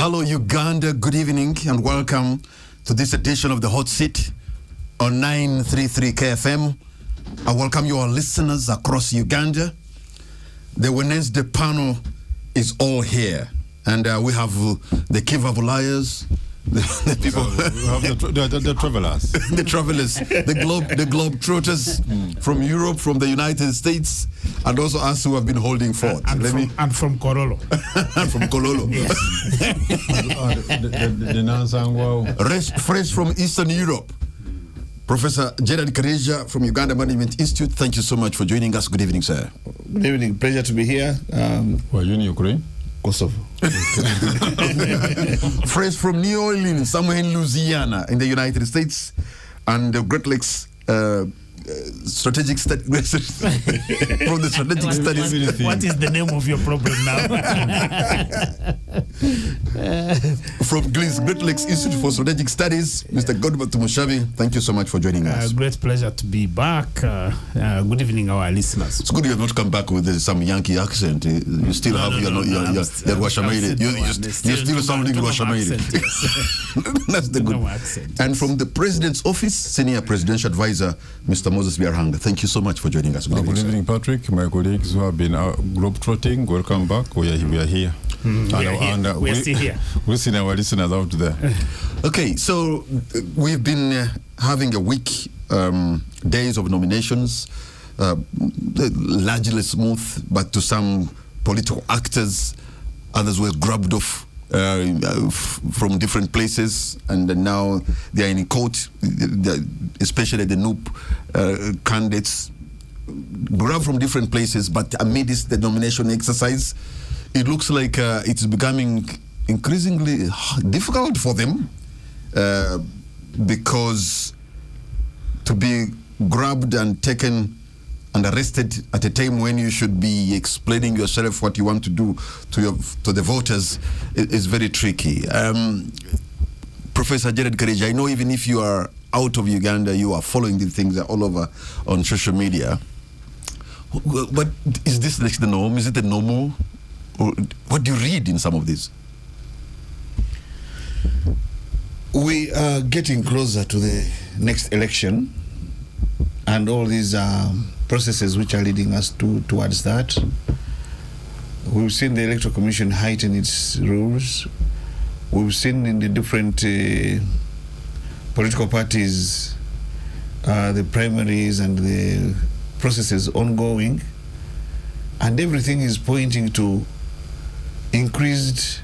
Hello, Uganda. Good evening and welcome to this edition of the Hot Seat on 933 KFM. I welcome you all listeners across Uganda. The Wednesday panel is all here. And we have the Kivavulayas, the people, the travelers, the travelers, the globe trotters from Europe, from the United States, and also us who have been holding forth. And from Kololo. And from Kololo. Fresh from Eastern Europe. Professor Gerard Kareja from Uganda Management Institute, thank you so much for joining us. Good evening, sir. Good evening. Pleasure to be here. Were you in Ukraine? Kosovo. Fresh from New Orleans, somewhere in Louisiana, in the United States, and the Great Lakes strategic study from the strategic studies. What is the name of your problem now? From Great Lakes Institute for Strategic Studies, Mr. Godbert Tumushabi, thank you so much for joining us. Great pleasure to be back. Good evening, our listeners. It's good you have not come back with some Yankee accent. You still have your Rwashamiri. You're still sounding Rwashamiri. That's the good. Accent. And from the President's Office, Senior Presidential Advisor, Mr. Moses Biarhanga. Thank you so much for joining us. Good evening, Patrick. My colleagues who have been globe-trotting, welcome back. We are here. We are still here. We'll see our listeners out there. Okay, so we've been having a week, days of nominations, largely smooth, but to some political actors, others were grabbed off from different places, and now they are in court, especially the NUP candidates, grabbed from different places, but amidst the nomination exercise, it looks like it's becoming increasingly difficult for them because to be grabbed and taken and arrested at a time when you should be explaining yourself what you want to do to the voters is very tricky. Professor Gerard Kareja, I know even if you are out of Uganda, you are following these things all over on social media. But is this like the norm? Is it the normal? Or what do you read in some of this? We are getting closer to the next election, and all these processes which are leading us towards that. We've seen the Electoral Commission heighten its rules. We've seen in the different political parties the primaries and the processes ongoing, and everything is pointing to increased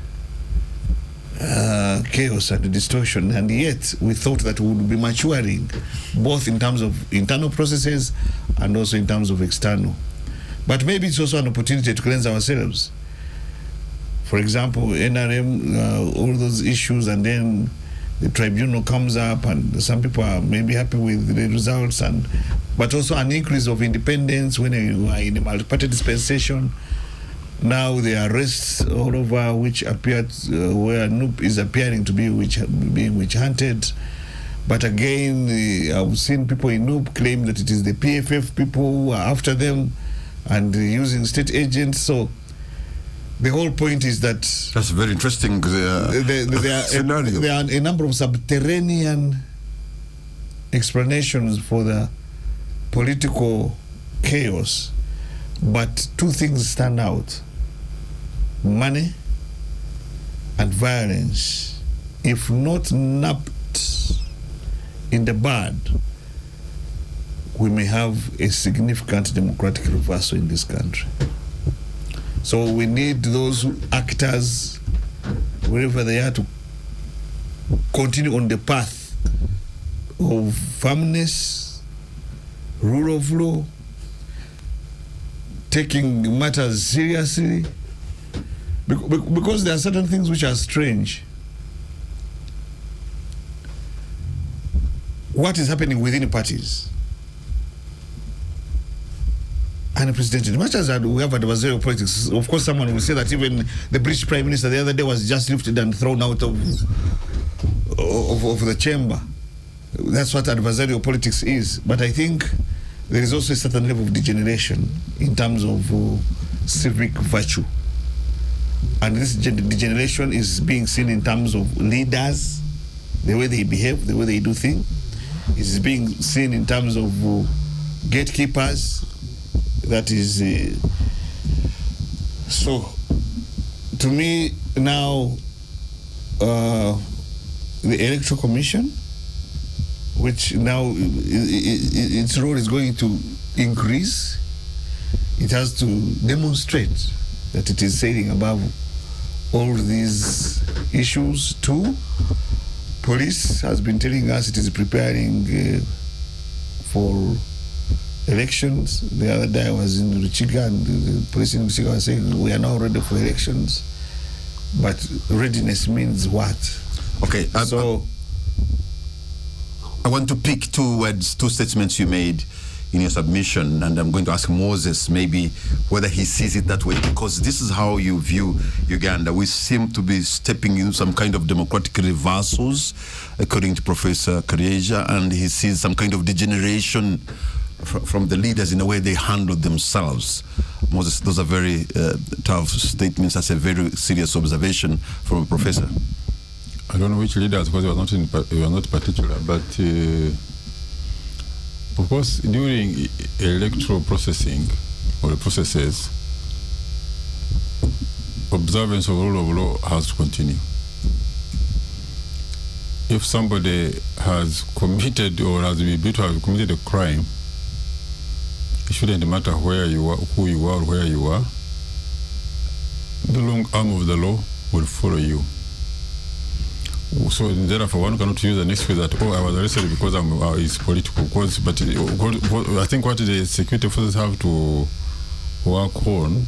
chaos and distortion, and yet we thought that we would be maturing both in terms of internal processes and also in terms of external. But maybe it's also an opportunity to cleanse ourselves. For example, NRM, all those issues, and then the tribunal comes up and some people are maybe happy with the results, but also an increase of independence when you are in a multi-party dispensation. Now the arrests all over, which appeared where NUP is appearing to be being witch-hunted. But again, I've seen people in NUP claim that it is the PFF people who are after them and using state agents. So the whole point is that that's a very interesting scenario. There are a number of subterranean explanations for the political chaos, but two things stand out: money and violence. If not napped in the bud, we may have a significant democratic reversal in this country. So we need those actors, wherever they are, to continue on the path of firmness, rule of law, taking matters seriously, because there are certain things which are strange. What is happening within parties? Unprecedented. Much as we have adversarial politics, of course, someone will say that even the British Prime Minister the other day was just lifted and thrown out of the chamber. That's what adversarial politics is. But I think there is also a certain level of degeneration in terms of civic virtue. And this degeneration is being seen in terms of leaders, the way they behave, the way they do things. It is being seen in terms of gatekeepers. That is so. To me now, the Electoral Commission, which now its role is going to increase. It has to demonstrate that it is sailing above all these issues. Two, police has been telling us it is preparing for elections. The other day I was in Ruchiga and the police in Ruchiga was saying we are now ready for elections. But readiness means what? Okay, so I want to pick two statements you made in your submission, and I'm going to ask Moses maybe whether he sees it that way, because this is how you view Uganda. We seem to be stepping in some kind of democratic reversals, according to Professor Karieja, and he sees some kind of degeneration from the leaders in the way they handle themselves. Moses, those are very tough statements. That's a very serious observation from a professor. I don't know which leaders, because we are not particular, but of course, during electoral processing or the processes, observance of rule of law has to continue. If somebody has committed or has been believed to have committed a crime, it shouldn't matter where you are, who you are, or where you are. The long arm of the law will follow you. So therefore, one cannot use an excuse that, oh, I was arrested because it's political cause. But I think what the security forces have to work on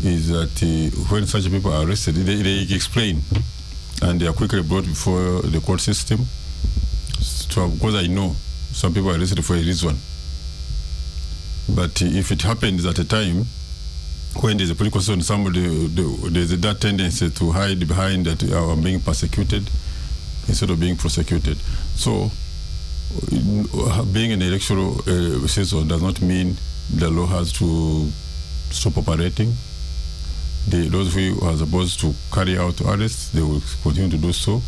is that when such people are arrested, they explain, and they are quickly brought before the court system. So, because I know some people are arrested for a reason. But if it happens at a time when there's a political situation, somebody, there's that tendency to hide behind that I'm being persecuted instead of being prosecuted. So, being an electoral season does not mean the law has to stop operating. Those who are supposed to carry out arrests, they will continue to do so.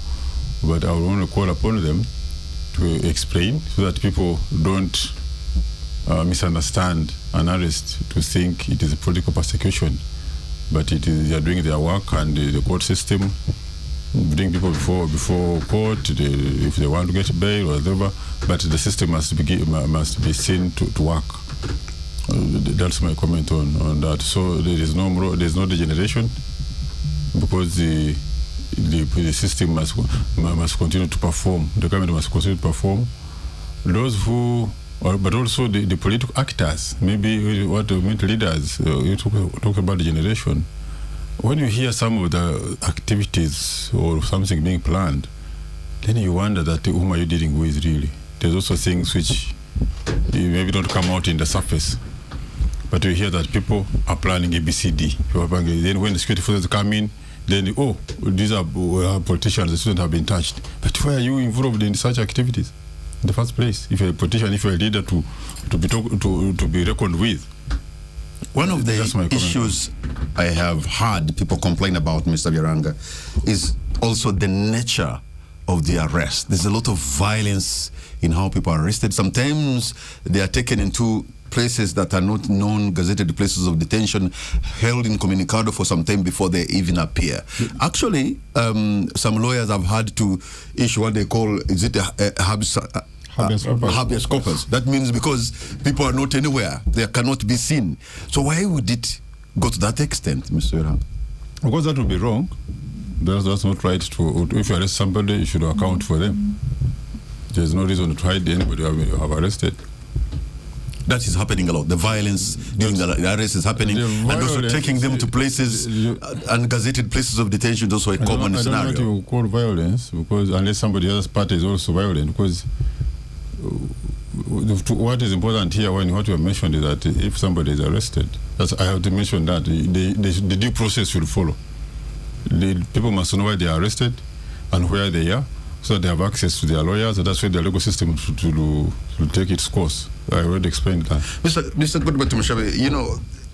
But I will only call upon them to explain so that people don't misunderstand an arrest to think it is a political persecution, but it is they are doing their work, and the court system bring people before court if they want to get bail or whatever. But the system must be seen to work. That's my comment on that. So there's no degeneration, because the system must continue to perform. The government must continue to perform. Those who, but also the political actors, maybe what leaders, you talk about degeneration. When you hear some of the activities or something being planned, then you wonder that whom are you dealing with really? There's also things which maybe don't come out in the surface, but you hear that people are planning ABCD. Then when the security forces come in, then these are politicians, the students have been touched. But why are you involved in such activities in the first place? If you're a politician, if you're a leader to be reckoned with. One of the issues I have heard people complain about, Mr. Byaranga, is also the nature of the arrest. There's a lot of violence in how people are arrested. Sometimes they are taken into places that are not known, gazetted places of detention, held incommunicado for some time before they even appear. Actually, some lawyers have had to issue what they call, is it habeas corpus. That means because people are not anywhere, they cannot be seen. So why would it go to that extent, Mr. Byaranga? Of course, that would be wrong. That's not right. If you arrest somebody, you should account for them. There's no reason to hide anybody you have arrested. That is happening a lot. The violence during the arrest is happening, and also taking them to places, ungazetted places of detention is also a common scenario. I don't know what you call violence, because unless somebody else's party is also violent, because what is important here, what you have mentioned, is that if somebody is arrested, I have to mention that the due process should follow. The people must know why they are arrested and where they are, so that they have access to their lawyers, and that's why the legal system to take its course. I already explained that. Mr. Godbert Mushabe,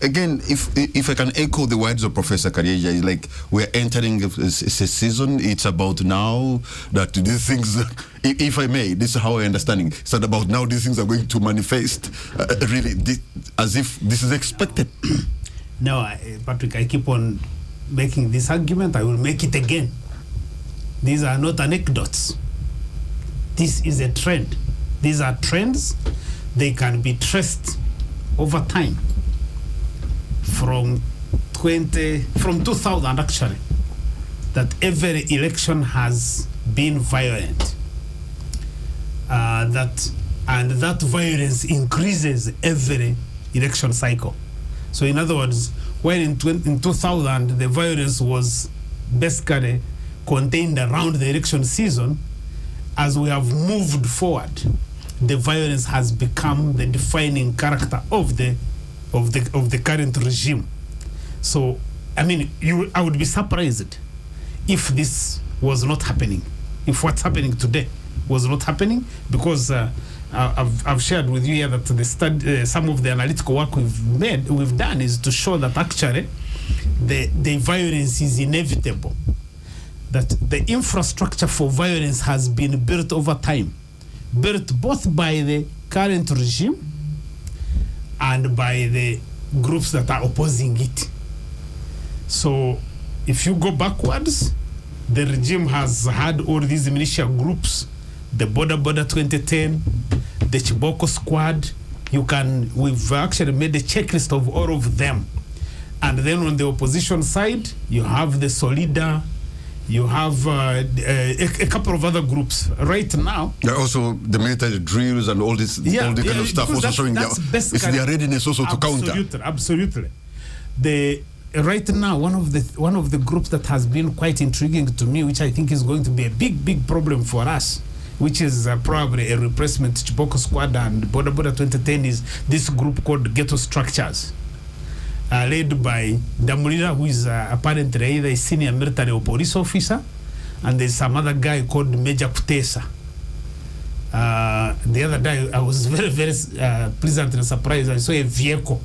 again, if I can echo the words of Professor Karieja, it's like we're entering a season. It's about now that these things, if I may, this is how I'm understanding. It's not about now these things are going to manifest, really, as if this is expected. No, Patrick, I keep on making this argument. I will make it again. These are not anecdotes. This is a trend. These are trends. They can be traced over time. From 2000 actually, that every election has been violent. That violence increases every election cycle. So in other words, when in 2000 the violence was basically contained around the election season, as we have moved forward, the violence has become the defining character of the current regime. So, I mean, I would be surprised if this was not happening, if what's happening today was not happening, because I've shared with you here that the study, some of the analytical work we've done is to show that actually the violence is inevitable, that the infrastructure for violence has been built over time, built both by the current regime and by the groups that are opposing it. So if you go backwards, the regime has had all these militia groups, the Border 2010, the Chiboko Squad. We've actually made a checklist of all of them. And then on the opposition side, you have the Solida, you have a couple of other groups. Right now, there are also the military drills and all this, all the kind of stuff also showing it's their readiness also to counter. Absolutely. Right now, one of the groups that has been quite intriguing to me, which I think is going to be a big problem for us, which is probably a replacement to Chiboko Squad and Border 2010, is this group called Ghetto Structures, led by Damulira, who is apparently either a senior military or police officer, and there's some other guy called Major Kutesa. The other day, I was very pleasantly surprised. I saw a vehicle,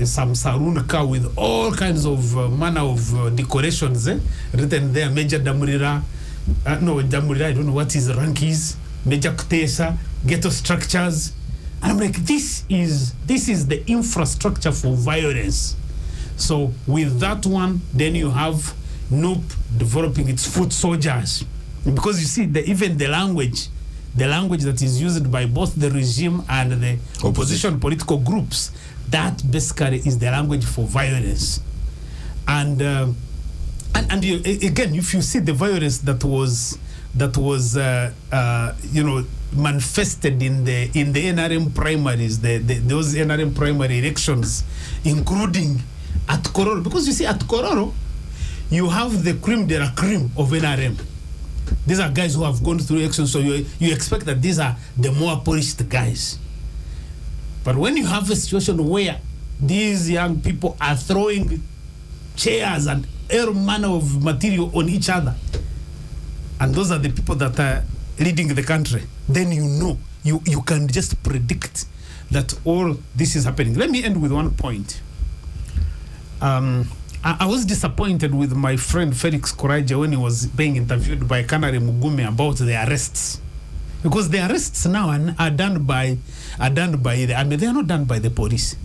some saloon car with all kinds of manner of decorations written there, Major Damulira. No, Damulira, I don't know what his rank is. Major Kutesa, Ghetto Structures. And I'm like, this is the infrastructure for violence. So with that one, then you have NUP developing its foot soldiers. Because you see, even the language that is used by both the regime and the opposition political groups, that basically is the language for violence. And you, again, if you see the violence that was manifested in the NRM primaries, those NRM primary elections, including at Kororo, because you see at Kororo, you have the creme de la creme of NRM. These are guys who have gone through elections, so you expect that these are the more polished guys. But when you have a situation where these young people are throwing chairs and all manner of material on each other, and those are the people that are leading the country, then you can just predict that all this is happening. Let me end with one point. I was disappointed with my friend Felix Kuraja when he was being interviewed by Kanari Mugume about the arrests, because the arrests now are done by the army. They are not done by the police.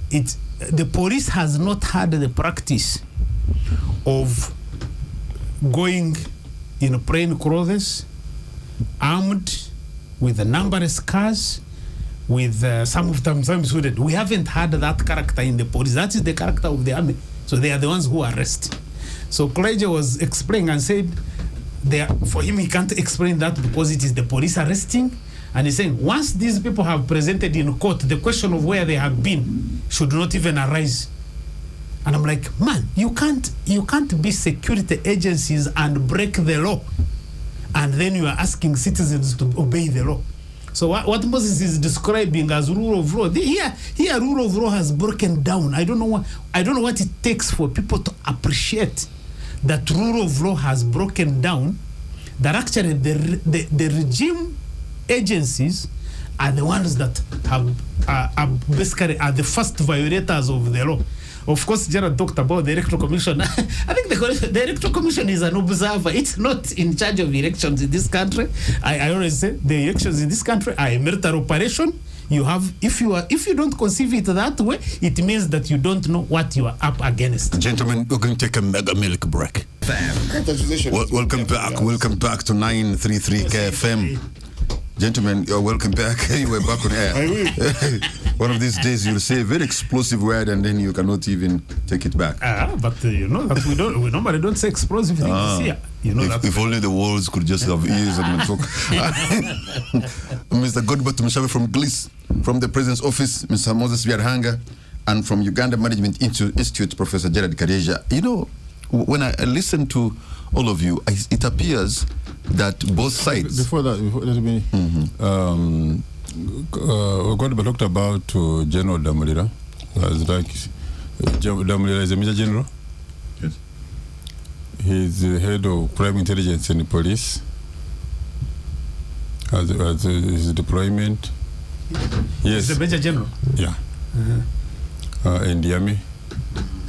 The police has not had the practice of going in plain clothes, armed with the numberless cars, with some of them hooded. We haven't had that character in the police. That is the character of the army. So they are the ones who arrest. So Kleja was explaining and said, for him, he can't explain that because it is the police arresting. And he's saying, once these people have presented in court, the question of where they have been should not even arise. And I'm like, man, you can't be security agencies and break the law, and then you are asking citizens to obey the law. So what Moses is describing as rule of law, here rule of law has broken down. I don't know what it takes for people to appreciate that rule of law has broken down, that actually the regime agencies are the ones that are basically are the first violators of the law. Of course, Gerald talked about the Electoral Commission. I think the Electoral Commission is an observer. It's not in charge of elections in this country. I always say the elections in this country are a military operation. You have, if you don't conceive it that way, it means that you don't know what you are up against. Gentlemen, we're going to take a mega milk break. Welcome back. Welcome back to 933 KFM. Gentlemen, you're welcome back. You were back on air. I will. One of these days you'll say a very explosive word and then you cannot even take it back. But you know that we normally don't say explosive things here. You know if only the walls could just have ears and talk. Mr. Godbert Mushabe from GLIS, from the President's Office, Mr. Moses Byarhanga, and from Uganda Management Institute, Professor Gerald Kareja. You know, when I listen to all of you, it appears that both sides. Before that, let me. Godbert talked about General Damulira. Damulira is a Major General. Yes. He's the head of crime intelligence and police. As his deployment. Yes. He's the Major General. Yeah. In the army,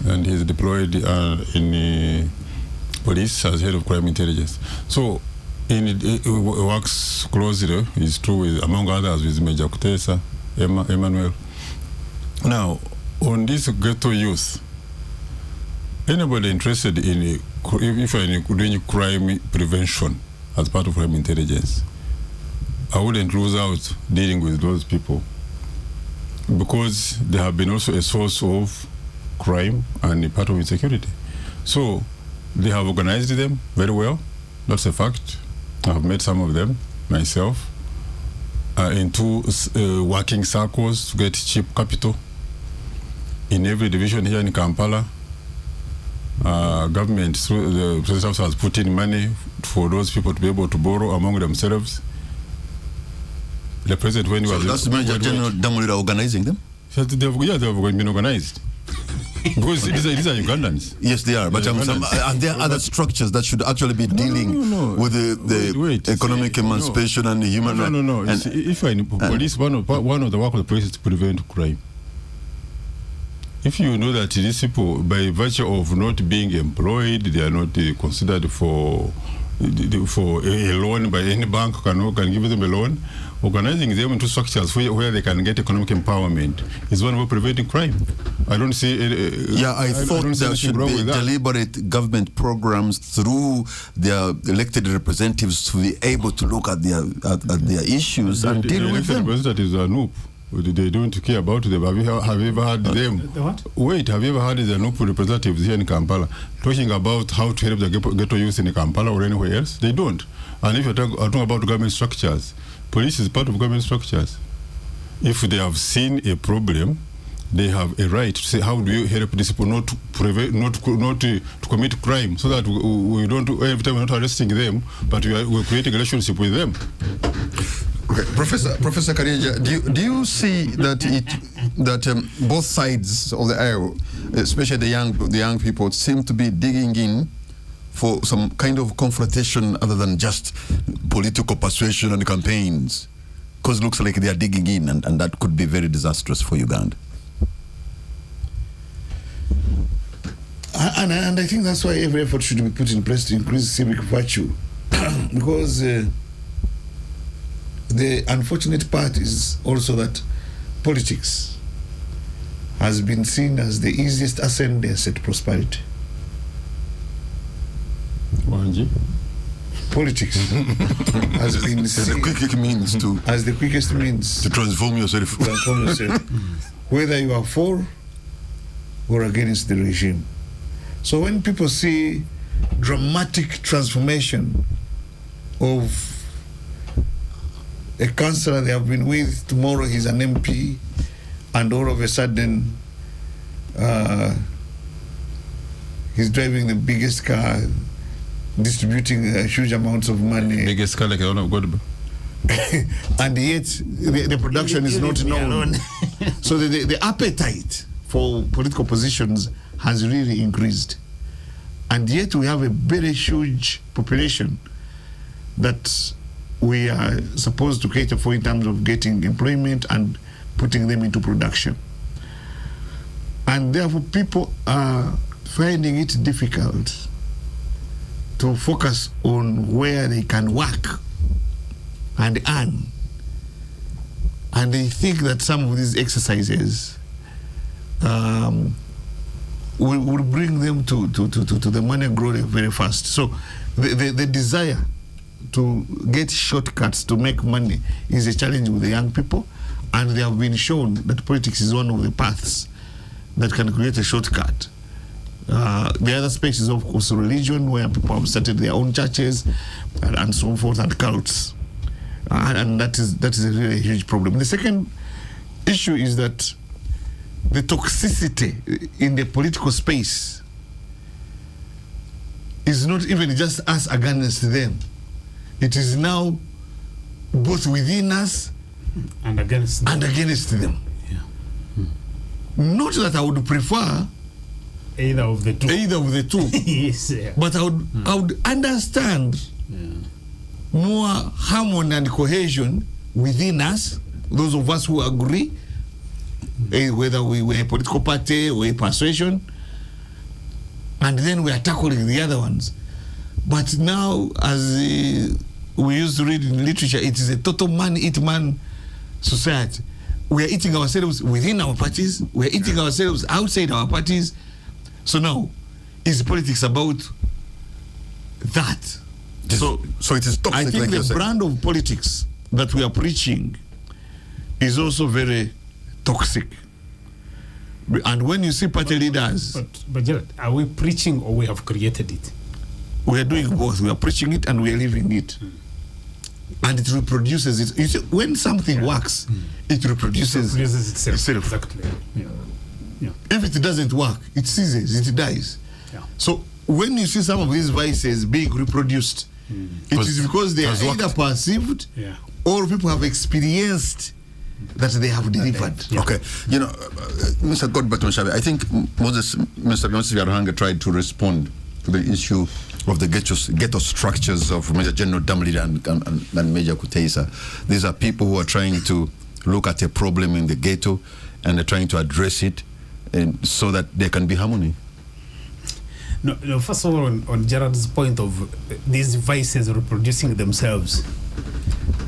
and he's deployed in the police as head of crime intelligence. So, it works closely. It's true with, among others, with Major Kutesa, Emmanuel. Now, on this ghetto youth, anybody interested in if you're doing crime prevention as part of crime intelligence, I wouldn't lose out dealing with those people, because they have been also a source of crime and a part of insecurity. So they have organized them very well. That's a fact. I have met some of them myself into working circles to get cheap capital. In every division here in Kampala, government through the President's Office has put in money for those people to be able to borrow among themselves. The president, when he was... That's Major General Damulira organizing them? Yeah, they have been organized. Because these are Ugandans. Yes, they are. But and there are other structures that should actually be dealing with the economic emancipation and the human rights. No. If you're in police, one of the work of the police is to prevent crime. If you know that these people, by virtue of not being employed, they are not considered for a loan by any bank, can give them a loan, organizing them into structures where they can get economic empowerment is one way of preventing crime. I don't see I thought there should be deliberate government programs through their elected representatives to be able to look at their issues and deal with them. Representatives are noob. They don't care about them. Have you ever heard them? What? Wait, have you ever heard the noob representatives here in Kampala talking about how to help the ghetto youth in Kampala or anywhere else? They don't. And if you're talking about government structures, police is part of government structures. If they have seen a problem, they have a right to say, how do you help these people not to commit crime, so that we don't, every time we're not arresting them, but we're creating a relationship with them. Okay. Professor Kareja, do you see that both sides of the aisle, especially the young people, seem to be digging in for some kind of confrontation other than just political persuasion and campaigns? Because it looks like they are digging in, and that could be very disastrous for Uganda. And I think that's why every effort should be put in place to increase civic virtue. Because the unfortunate part is also that politics has been seen as the easiest ascendance at prosperity. Politics has been seen as the quickest means to transform yourself. Whether you are for or against the regime. So when people see dramatic transformation of a councillor they have been with, tomorrow he's an MP, and all of a sudden he's driving the biggest car, distributing huge amounts of money. Biggest car like a lot of God. And yet the production is not known. So the appetite for political positions has really increased. And yet we have a very huge population that we are supposed to cater for in terms of getting employment and putting them into production. And therefore people are finding it difficult to focus on where they can work and earn. And they think that some of these exercises will bring them to the money growth very fast. So the desire to get shortcuts to make money is a challenge with the young people, and they have been shown that politics is one of the paths that can create a shortcut. The other space is of course religion, where people have started their own churches and so forth, and cults, and that is a really huge problem. The second issue is that the toxicity in the political space is not even just us against them. It is now both within us and against them. Yeah. Not that I would prefer either of the two. Yes, yeah. But I would understand more harmony and cohesion within us, those of us who agree, whether we were a political party or a persuasion, and then we are tackling the other ones. But now, as we used to read in literature, it is a total man-eat-man society. We are eating ourselves within our parties, we are eating ourselves outside our parties. So now, is politics about that? So it is toxic. I think like the brand of politics that we are preaching is also very toxic. And when you see party leaders... But Jared, are we preaching or we have created it? We are doing both. We are preaching it and we are living it. And it reproduces it. You see, when something works, it reproduces itself. Exactly. Yeah. Yeah. If it doesn't work, it ceases, it dies. Yeah. So when you see some of these vices being reproduced, it is because they are either perceived or people have experienced that they have delivered. Yeah. Okay, Mr. Godberton, I think Mr. Yarhanga tried to respond to the issue of the ghetto structures of Major General Damlida and Major Kuteisa. These are people who are trying to look at a problem in the ghetto and they're trying to address it, and so that there can be harmony. No, first of all, on Gerard's point of these vices reproducing themselves,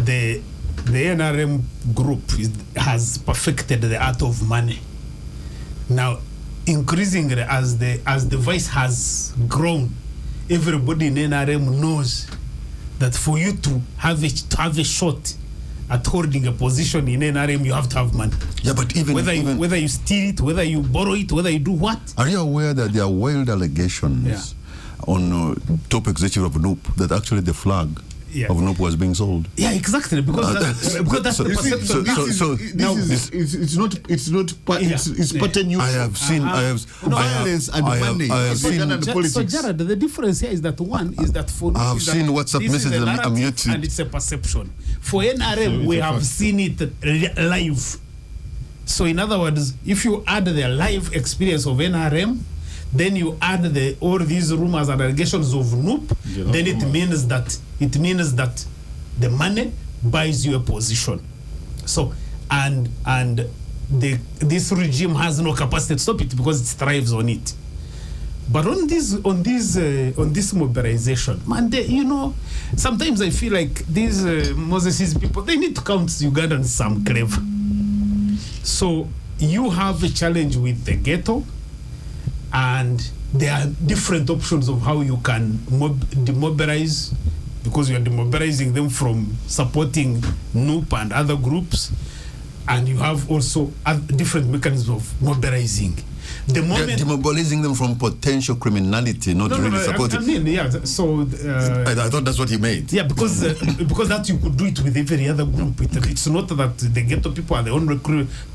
the NRM group has perfected the art of money. Now, increasingly as the vice has grown, everybody in NRM knows that for you to have a shot at holding a position in NRM, you have to have money. Yeah, but even whether you steal it, whether you borrow it, whether you do what. Are you aware that there are wild allegations on top executive of NUP that actually the flag of NUP was being sold? Yeah, exactly, because that's the perception. It's pattern use. I have seen violence and money. So Jared, the difference here is that one is that for I have seen WhatsApp messages and it's a perception. For NRM, we have seen it live. So in other words, if you add the live experience of NRM, then you add all these rumors and allegations of NUP, then it means that the money buys you a position. So and this regime has no capacity to stop it because it thrives on it. But on this mobilization, man, sometimes I feel like these Moses' people, they need to count Ugandans some clever. So you have a challenge with the ghetto, and there are different options of how you can demobilize, because you are demobilizing them from supporting NUP and other groups, and you have also different mechanisms of mobilizing. The moment demobilizing them from potential criminality, not really supporting. So I thought that's what he meant. Yeah, because that you could do it with every other group. It's not that the ghetto people are the only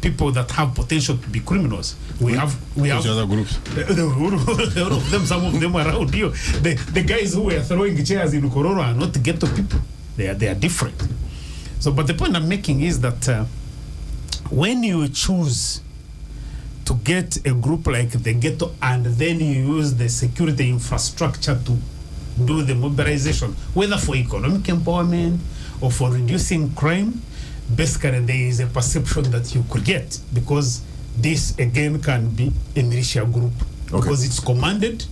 people that have potential to be criminals. We have other groups. All of them, some of them around here. The guys who were throwing chairs in Kororo are not ghetto people. They are different. So, but the point I'm making is that when you choose to get a group like the ghetto and then you use the security infrastructure to do the mobilization, whether for economic empowerment or for reducing crime, basically there is a perception that you could get, because this again can be a militia group, because it's commanded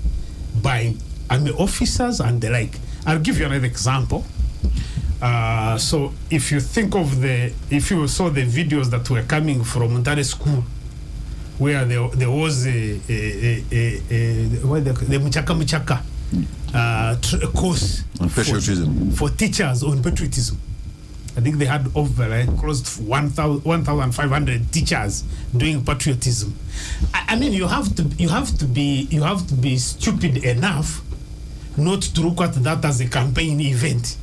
by army officers and the like. I'll give you another example. So if you think of if you saw the videos that were coming from Ntare school, where there was the Muchaka course on patriotism for teachers on patriotism. I think they had over close to 1,500 teachers doing patriotism. I mean, you have to be stupid enough not to look at that as a campaign event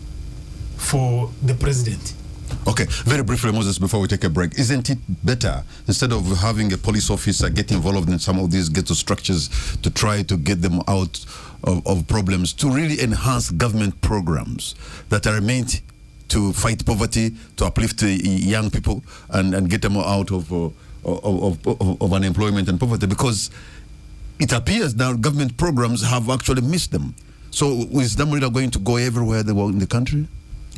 for the president. Okay, very briefly, Moses, before we take a break, isn't it better, instead of having a police officer get involved in some of these ghetto structures to try to get them out of problems, to really enhance government programs that are meant to fight poverty, to uplift young people, and get them out of unemployment and poverty? Because it appears now government programs have actually missed them. So is them really going to go everywhere they were in the country?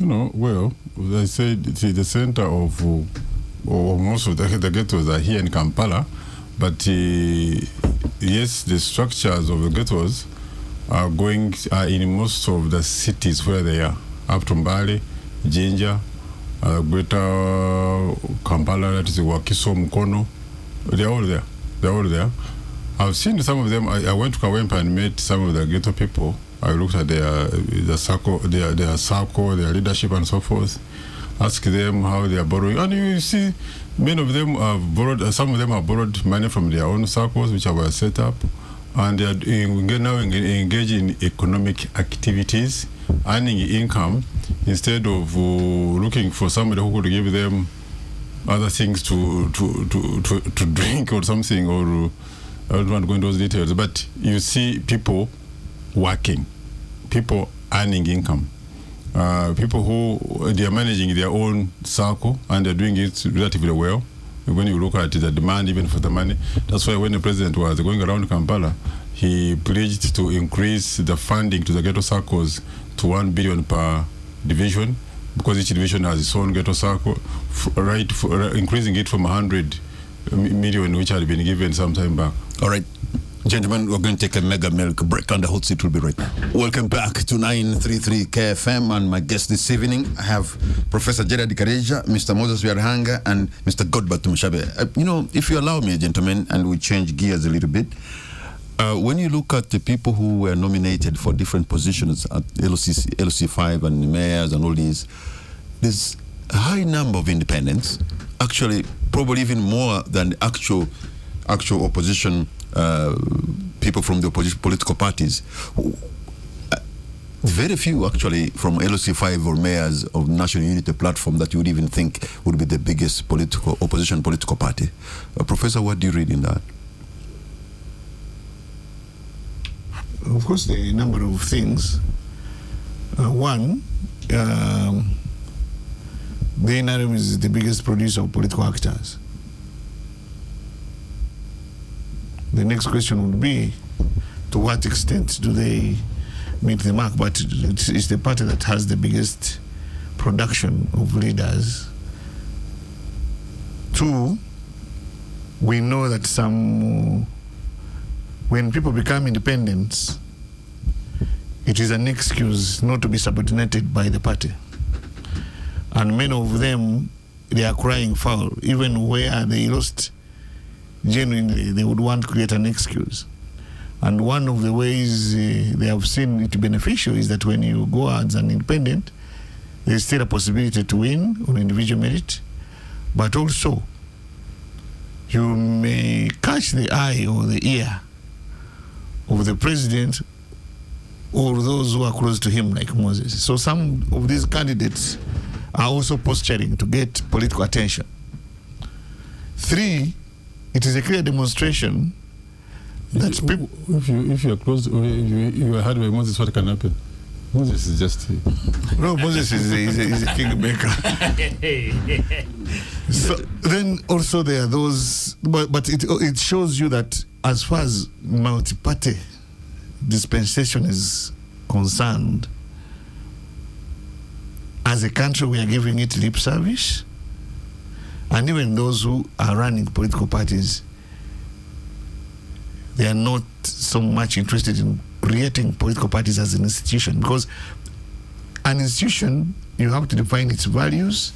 Well, as I said, the center of most of the ghettos are here in Kampala, but yes, the structures of the ghettos are in most of the cities where they are, up to Mbale, Jinja, Greater Kampala, that is Wakiso, Mukono. They're all there. They're all there. I've seen some of them. I went to Kawempa and met some of the ghetto people. I looked at their circle, their leadership and so forth. Ask them how they are borrowing, and you see, many of them have borrowed. Some of them have borrowed money from their own circles, which were set up, and they are now engaged in economic activities, earning income instead of looking for somebody who could give them other things to drink or something. Or I don't want to go into those details, but you see people working, people earning income, people who they are managing their own circle and they're doing it relatively well. When you look at the demand even for the money, that's why when the president was going around Kampala, he pledged to increase the funding to the ghetto circles to 1 billion per division, because each division has its own ghetto circle, increasing it from 100 million which had been given some time back. All right. Gentlemen, we're going to take a mega milk break, and the hot seat will be right back. Welcome back to 933 KFM, and my guest this evening, I have Professor Gerard Kareja, Mr. Moses Byarhanga, and Mr. Godbert Mushabe. If you allow me, gentlemen, and we change gears a little bit, when you look at the people who were nominated for different positions at LC5 and mayors and all these, there's a high number of independents, actually probably even more than actual opposition people from the opposition political parties. Very few actually from LC5 or mayors of National Unity Platform that you would even think would be the biggest opposition political party. Professor, what do you read in that? Of course, there are a number of things. One, the NRM is the biggest producer of political actors. The next question would be, to what extent do they meet the mark? But it's the party that has the biggest production of leaders. Two, we know that when people become independent, it is an excuse not to be subordinated by the party. And many of them, they are crying foul, even where they lost. Genuinely, they would want to create an excuse. And one of the ways they have seen it beneficial is that when you go as an independent, there's still a possibility to win on individual merit, but also you may catch the eye or the ear of the president or those who are close to him, like Moses. So some of these candidates are also posturing to get political attention. Three, it is a clear demonstration that people... If you are close, if you are hard by Moses, what can happen? Moses is just... No, Moses is a kingmaker. So then also there are those... But it shows you that as far as multi-party dispensation is concerned, as a country, we are giving it lip service. And even those who are running political parties, they are not so much interested in creating political parties as an institution, because an institution, you have to define its values,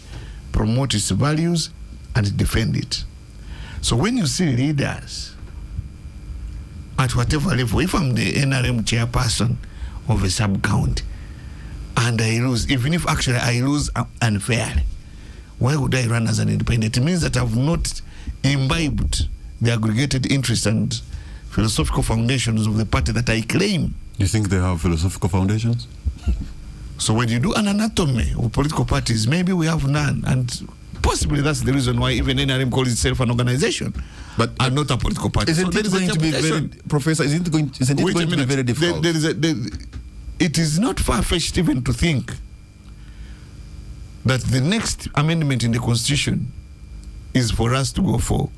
promote its values, and defend it. So when you see leaders at whatever level, if I'm the NRM chairperson of a sub-county and I lose, even if actually I lose unfairly, why would I run as an independent? It means that I've not imbibed the aggregated interest and philosophical foundations of the party that I claim. You think they have philosophical foundations? So when you do an anatomy of political parties, maybe we have none, and possibly that's the reason why even NRM calls itself an organization, and not a political party. Isn't it going to be very, Professor? Isn't it going to be very difficult? It is not far-fetched even to think that the next amendment in the Constitution is for us to go for.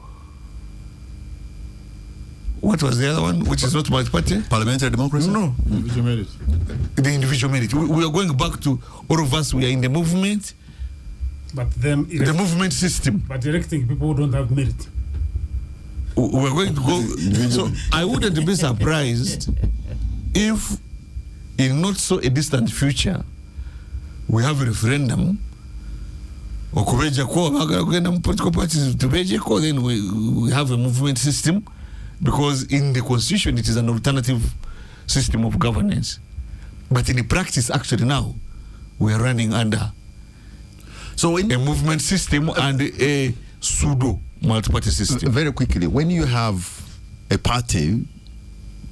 What was the other one, which is not multi-party? Parliamentary democracy? No. Individual merit. The individual merit. We are going back to all of us. We are in the movement. But them the movement system. But electing people who don't have merit. We're going to go. So I wouldn't be surprised if, in not so a distant future, we have a referendum. Or political parties to then we have a movement system. Because in the Constitution, it is an alternative system of governance. But in the practice, actually now, we are running under a movement system and a pseudo multi-party system. Very quickly, when you have a party,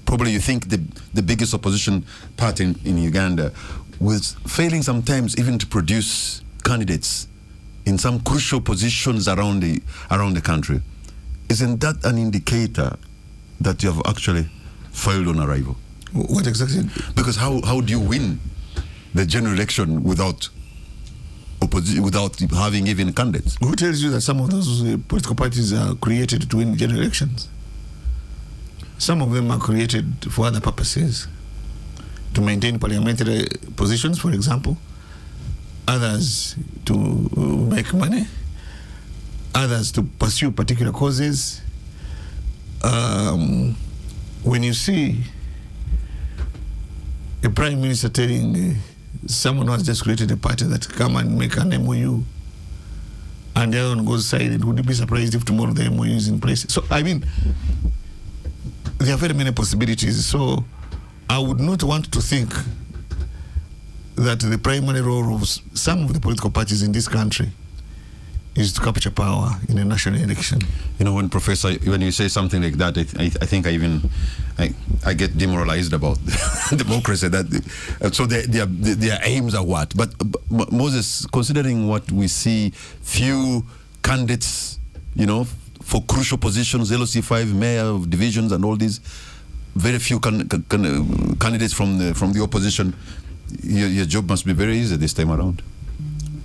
probably you think the biggest opposition party in Uganda, was failing sometimes even to produce candidates in some crucial positions around the country, isn't that an indicator that you have actually failed on arrival? What exactly? Because how do you win the general election without having even candidates? Who tells you that some of those political parties are created to win general elections? Some of them are created for other purposes, to maintain parliamentary positions, for example. Others to make money. Others to pursue particular causes. When you see a prime minister telling someone who has just created a party that come and make an MOU, and the other one goes silent, would you be surprised if tomorrow the MOU is in place? So, I mean, there are very many possibilities. So, I would not want to think that the primary role of some of the political parties in this country is to capture power in a national election. You know, when you say something like that, I think I get demoralized about democracy. So their aims are what? But Moses, considering what we see, few candidates, you know, for crucial positions, LOC5, mayor of divisions, and all these, very few candidates from the opposition. Your job must be very easy this time around.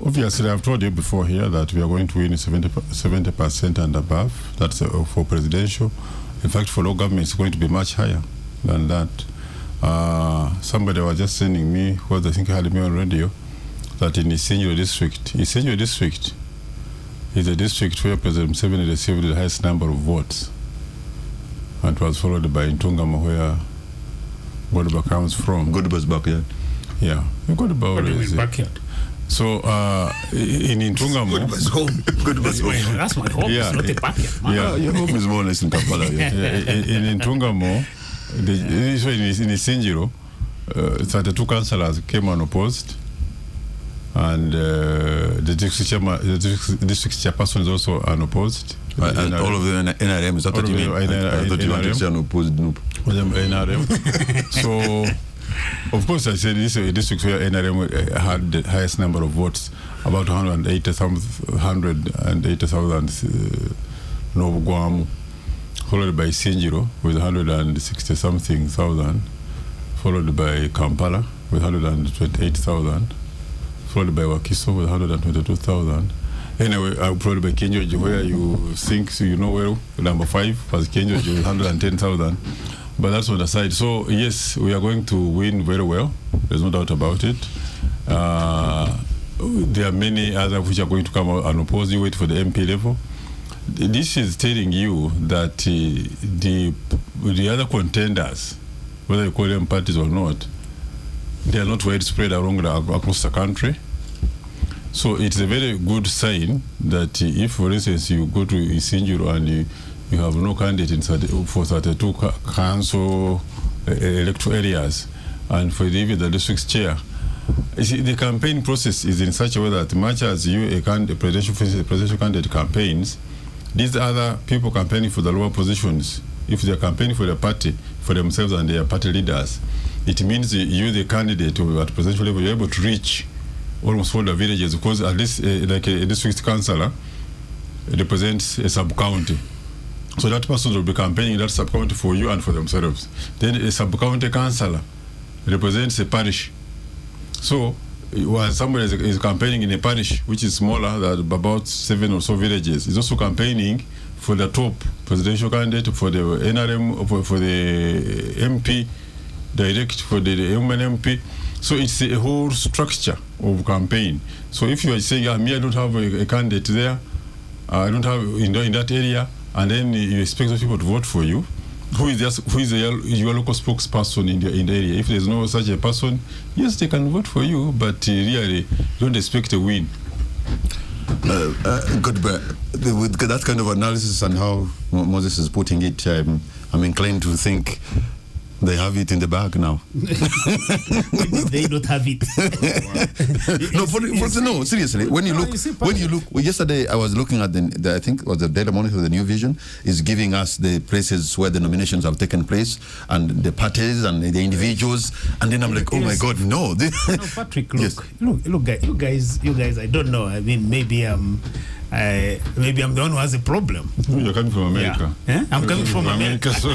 Obviously, I've told you before here that we are going to win 70% and above. That's for presidential. In fact, for local government, it's going to be much higher than that. Somebody was just sending me, who I think had me on radio, that in Isenyo district is a district where President Museveni received the highest number of votes. And it was followed by Ntungamo, where Godba comes from. Godba's backyard. Yeah, Godba is backyard. So in Ntungamo, Godba's home. Godba's home. That's my home. Yeah, it's not a backyard. Yeah, your home is more or less in Kampala. Yeah. In Ntungamo, in Isenjiro, 32 councillors came unopposed, and the district chairperson is also unopposed. And all of the NRM, is that what you mean? I thought you wanted to say unopposed. NRM. So, of course, I said this is a district where NRM had the highest number of votes, about 180,000 Nobuguamu, followed by Sinjiro with 160-something thousand, followed by Kampala with 128,000, followed by Wakiso with 122,000. Anyway, followed by Kenjoji, where you think you know well, number 5 was Kenjoji with 110,000. But that's on the side. So yes, we are going to win very well. There's no doubt about it. there are many others which are going to come out and oppose you. Wait for the MP level. This is telling you that the other contenders, whether you call them parties or not, they are not widespread across the country. So it's a very good sign that if, for instance, you go to Isinjiro and you have no candidate for 32 council electoral areas, and for even the district chair, you see, the campaign process is in such a way that much as a presidential candidate campaigns, these other people campaigning for the lower positions, if they are campaigning for the party, for themselves and their party leaders, it means you, the candidate at presidential level, you're able to reach almost all the villages, because at least like a district councillor represents a sub-county. So that person will be campaigning that sub-county for you and for themselves. Then a sub-county councillor represents a parish. So while somebody is campaigning in a parish which is smaller, than about 7 or so villages, is also campaigning for the top presidential candidate, for the NRM, for the MP, direct for the MP. So it's a whole structure of campaign. So if you are saying, me, I don't have a candidate there, I don't have in that area, and then you expect those people to vote for you, who is your local spokesperson in the area? If there's no such a person, yes, they can vote for you, but really don't expect a win. Good, but with that kind of analysis and how Moses is putting it, I'm inclined to think they have it in the bag now. They don't have it. No, seriously. When you look. Yesterday I was looking at the I think it was the Daily Monitor, the New Vision is giving us the places where the nominations have taken place and the parties and the individuals, and then I'm like, oh my God, no. No, Patrick, look, yes. look, guys. I don't know. I mean, maybe I'm the one who has a problem. You're coming from America. Yeah? I'm coming from America. So.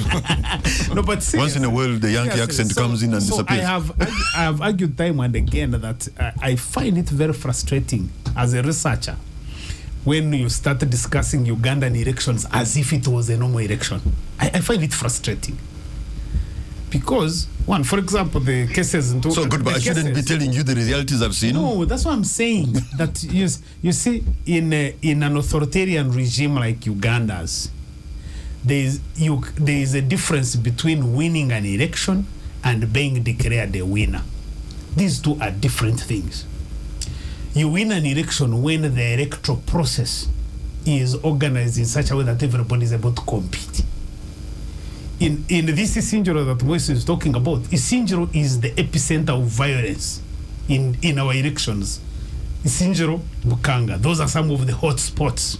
No, but seriously, once in a while the Yankee accent comes in and disappears. I have argued time and again that I find it very frustrating as a researcher when you start discussing Ugandan elections as if it was a normal election. I find it frustrating. Because, one, for example, the cases... So good, but I shouldn't be telling you the realities I've seen. No, that's what I'm saying. That you see, in an authoritarian regime like Uganda's, there is a difference between winning an election and being declared a winner. These two are different things. You win an election when the electoral process is organized in such a way that everybody is able to compete. In this Isinjiro that Moise is talking about, Isinjiro is the epicenter of violence in our elections. Isinjiro, Bukanga, those are some of the hot spots.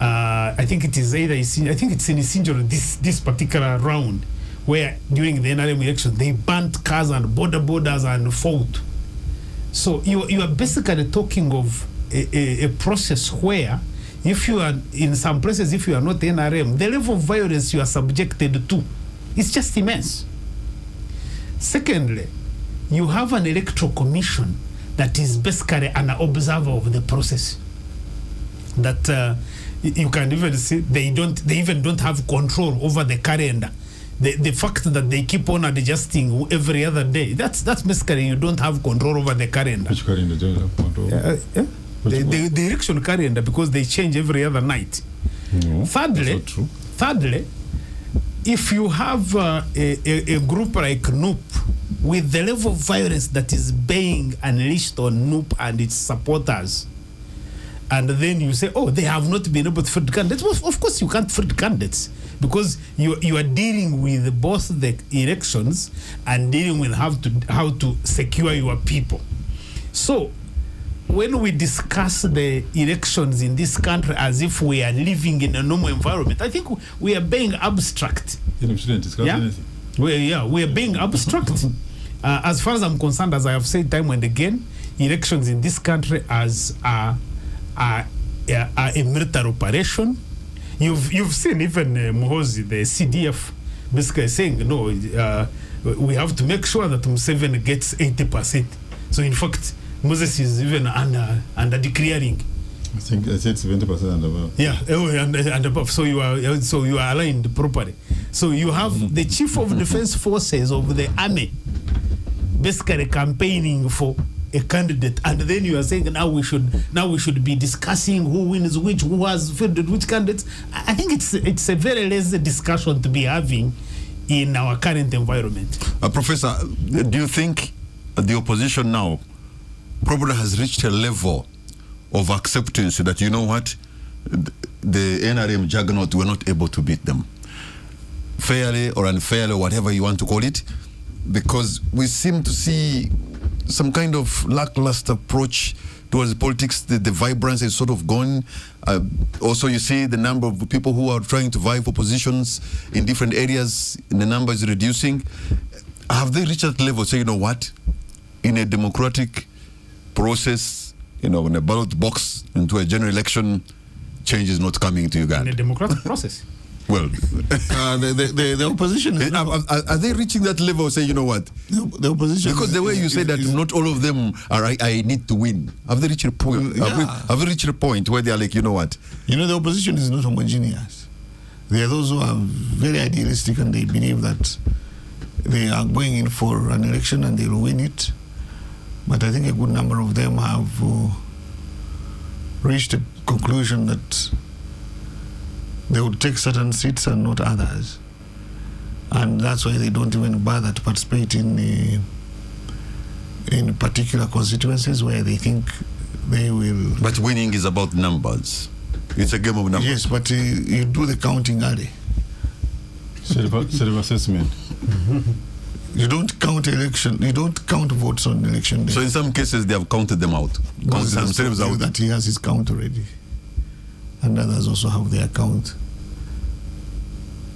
I think it is either I think it's in Isinjiro this particular round where during the NRM election they burnt cars and borders and fought. So you are basically talking of a process where, if you are in some places, if you are not NRM, the level of violence you are subjected to is just immense. Secondly, you have an electoral commission that is basically an observer of the process. That you can even see they even don't have control over the calendar. The fact that they keep on adjusting every other day, that's basically you don't have control over the calendar. Which calendar do you have control? The election calendar, because they change every other night. No, thirdly, if you have a group like NUP with the level of violence that is being unleashed on NUP and its supporters, and then you say, oh, they have not been able to field candidates. Well, of course you can't field candidates, because you are dealing with both the elections and dealing with how to secure your people. So when we discuss the elections in this country as if we are living in a normal environment, I think we are being abstract. You shouldn't discuss anything. We are being abstract. As far as I'm concerned, as I have said time and again, elections in this country as a military operation. You've seen even Muhoozi, the CDF, basically saying, no, we have to make sure that Museveni gets 80%. So in fact, Moses is even under declaring. I think I said 70% and above. Yeah, and above. So you are aligned properly. So you have the chief of defense forces of the army basically campaigning for a candidate, and then you are saying now we should be discussing who wins which, who has fielded which candidates. I think it's a very lazy discussion to be having in our current environment. Professor, do you think the opposition now probably has reached a level of acceptance that, you know what, the NRM juggernaut, were not able to beat them, fairly or unfairly, whatever you want to call it, because we seem to see some kind of lackluster approach towards politics. The vibrance is sort of gone. Also, you see the number of people who are trying to vie for positions in different areas, the number is reducing. Have they reached that level? Say, you know what, in a democratic process, you know, in a ballot box into a general election, change is not coming to Uganda? In a democratic process. Well, the opposition is are they reaching that level? Say, you know what, the opposition, because the way you say that not all of them are I need to win. Have they reached a point? Have they reached a point where they are like, you know what? You know, the opposition is not homogeneous. There are those who are very idealistic and they believe that they are going in for an election and they will win it. But I think a good number of them have reached a conclusion that they would take certain seats and not others, and that's why they don't even bother to participate in particular constituencies where they think they will. But winning is about numbers. It's a game of numbers. Yes, but you do the counting early. Self-assessment. You don't count election. You don't count votes on election day. So in some cases they have counted them out. Counted themselves out. That he has his count already, and others also have their count.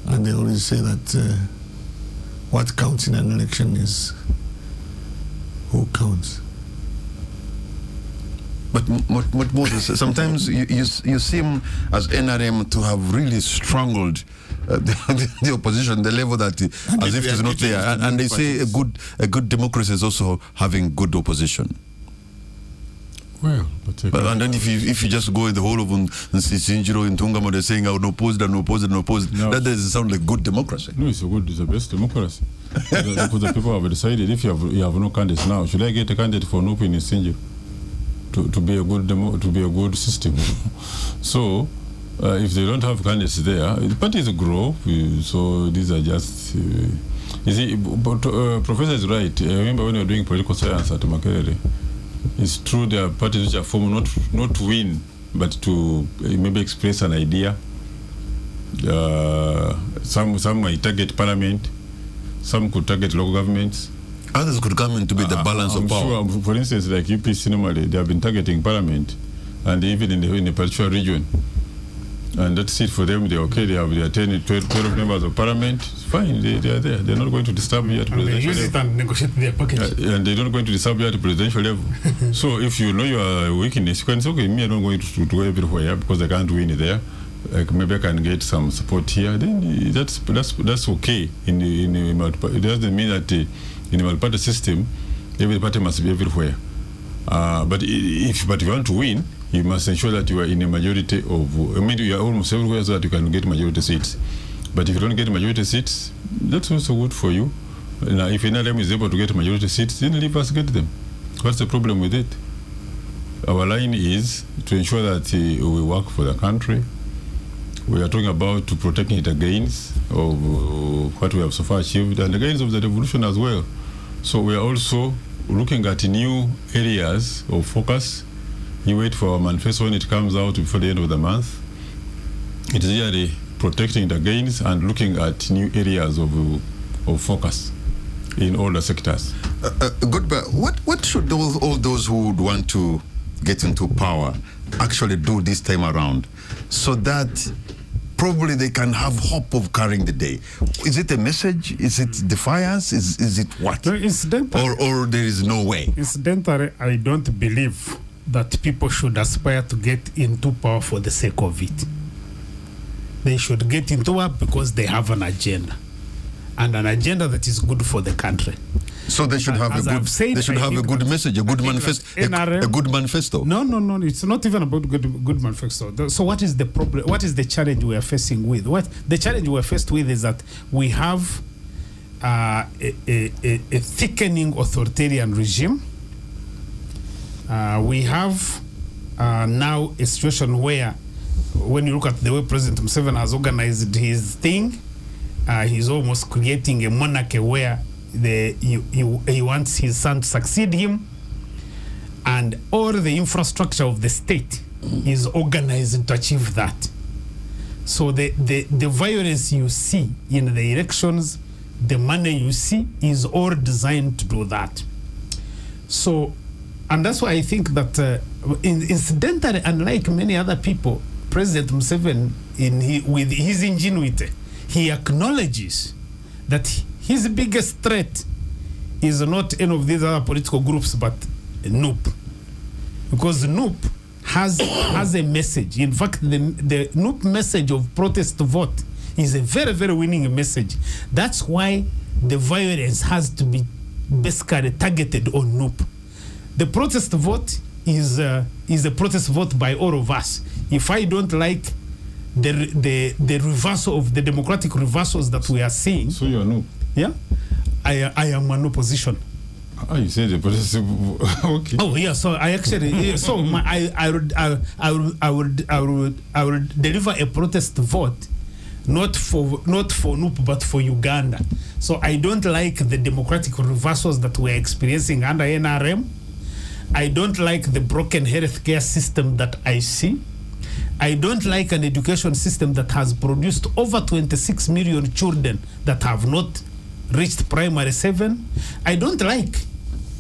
And they always say that what counts in an election is who counts. But Moses, sometimes you seem as NRM to have really strangled the opposition, the level that as if it's not there. And they say a good democracy is also having good opposition. Well, and then if you just go in the whole of Nsinjiro in Tungamo, they're saying unopposed and opposed and opposed. No, that doesn't sound like good democracy. No, it's the best democracy. Because the people have decided, if you have no candidates now, should I get a candidate for Nupi in Nsinjiro to be a good system? So if they don't have candidates there, the parties grow. So these are just you see. But Professor is right. I remember when we were doing political science at Makerere. It's true there are parties which are formed not to win, but to maybe express an idea. Some might target parliament, some could target local governments. Others could come in to be the balance of power. Sure, for instance, like UPC normally, they have been targeting parliament, and even in the particular region. And that's it for them. They're okay. They have their 12 members of parliament. It's fine. They are there. They're not going to disturb you at presidential level. They use it and negotiate their package. And they're not going to disturb you at presidential level. So if you know your weakness, you can say, okay, me, I'm not going to go everywhere because I can't win there. Like maybe I can get some support here. Then that's okay. It doesn't mean that in a multi-party system, every party must be everywhere. But if you want to win, you must ensure that you are in a majority of, you are almost everywhere so that you can get majority seats. But if you don't get majority seats, that's also good for you. Now, if NRM is able to get majority seats, then leave us get them. What's the problem with it? Our line is to ensure that we work for the country. We are talking about to protecting it against of what we have so far achieved and against of the revolution as well. So we are also looking at new areas of focus. You wait for our manifesto when it comes out before the end of the month. It is really protecting it against and looking at new areas of focus in all the sectors. Good, but what should all those who would want to get into power actually do this time around so that probably they can have hope of carrying the day? Is it a message? Is it defiance? Is it what? No, incidentally, or there is no way? Incidentally, I don't believe that people should aspire to get into power for the sake of it. They should get into power because they have an agenda, and an agenda that is good for the country. So they should have a good message, a good manifesto, a good manifesto. No. It's not even about good manifesto. So what is the problem? What is the challenge we are facing with? What the challenge we are faced with is that we have a thickening authoritarian regime, We have now a situation where, when you look at the way President Museveni has organized his thing, he's almost creating a monarchy where he wants his son to succeed him, and all the infrastructure of the state is organized to achieve that. So the violence you see in the elections, the money you see, is all designed to do that. So, and that's why I think that incidentally, unlike many other people, President Museveni, with his ingenuity, he acknowledges that his biggest threat is not any of these other political groups, but NUP. Because NUP has a message. In fact, the NUP message of protest vote is a very, very winning message. That's why the violence has to be basically targeted on NUP. The protest vote is a protest vote by all of us. If I don't like the reversal of the democratic reversals that we are seeing. So you're NUP? Yeah, I am an opposition. You said the protest. Okay. Oh yeah, so I actually so I would deliver a protest vote, not for NUP but for Uganda. So I don't like the democratic reversals that we're experiencing under NRM. I don't like the broken healthcare system that I see. I don't like an education system that has produced over 26 million children that have not reached primary 7. I don't like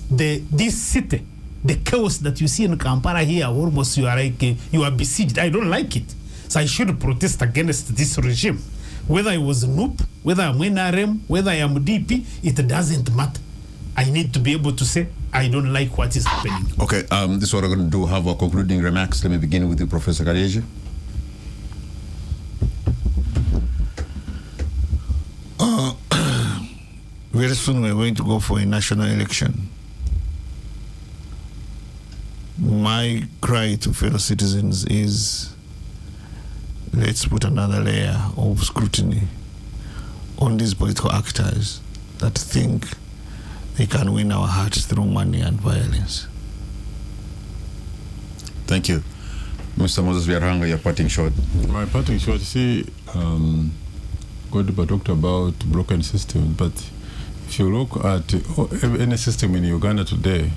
this city, the chaos that you see in Kampala here. Almost you are besieged. I don't like it. So I should protest against this regime. Whether I was NUP, whether I'm NRM, whether I am DP, it doesn't matter. I need to be able to say, I don't like what is happening. Okay, this is what we're going to do. Have our concluding remarks. Let me begin with you, Professor Kareji. Very soon we're going to go for a national election. My cry to fellow citizens is, let's put another layer of scrutiny on these political actors that think they can win our hearts through money and violence. Thank you. Mr. Moses Byarhanga, your parting shot. My parting shot, see, Godba talked about broken systems, but if you look at any system in Uganda today,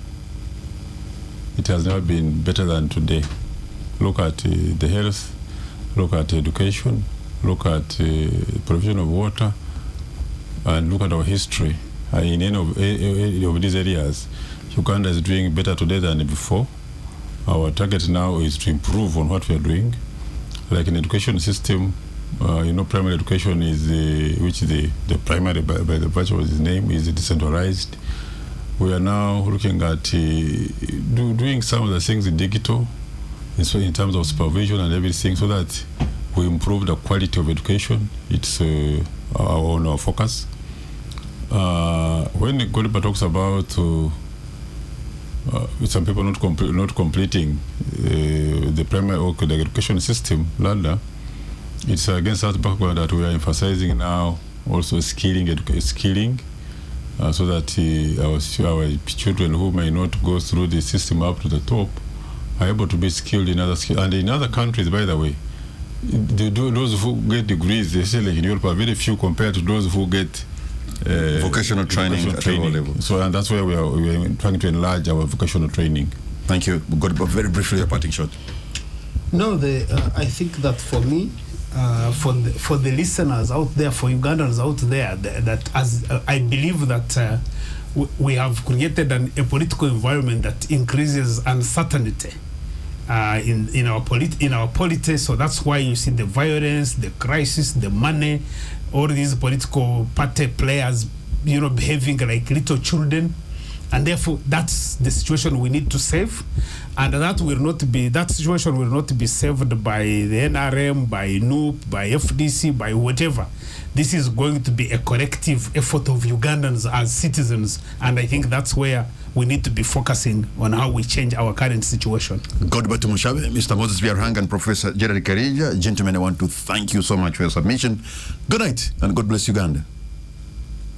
it has never been better than today. Look at the health, look at education, look at provision of water, and look at our history. In any of these areas, Uganda is doing better today than before. Our target now is to improve on what we are doing. Like in education system, primary education is which the primary by the virtue of its name is decentralized. We are now looking at doing some of the things in digital, and so in terms of supervision and everything, so that we improve the quality of education. It's our focus. When Godba talks about some people not completing the primary or the education system ladder, it's against that background that we are emphasizing now also skilling, so that our children who may not go through the system up to the top are able to be skilled in other skills. And in other countries, by the way, those who get degrees, especially in Europe, are very few compared to those who get vocational training at all level. So, and that's where we are trying to enlarge our vocational training. Thank you. Very briefly, your parting shot. No, I think that for me, for the listeners out there, for Ugandans out there, that as I believe that we have created a political environment that increases uncertainty in our polity. So that's why you see the violence, the crisis, the money, all these political party players, behaving like little children. And therefore, that's the situation we need to save, and that situation will not be saved by the NRM, by NUP, by FDC, by whatever. This is going to be a collective effort of Ugandans as citizens, and I think that's where we need to be focusing on how we change our current situation. Godba Tumushabe, Mr. Moses Byarhanga, and Professor Gerald Kareja. Gentlemen, I want to thank you so much for your submission. Good night, and God bless Uganda.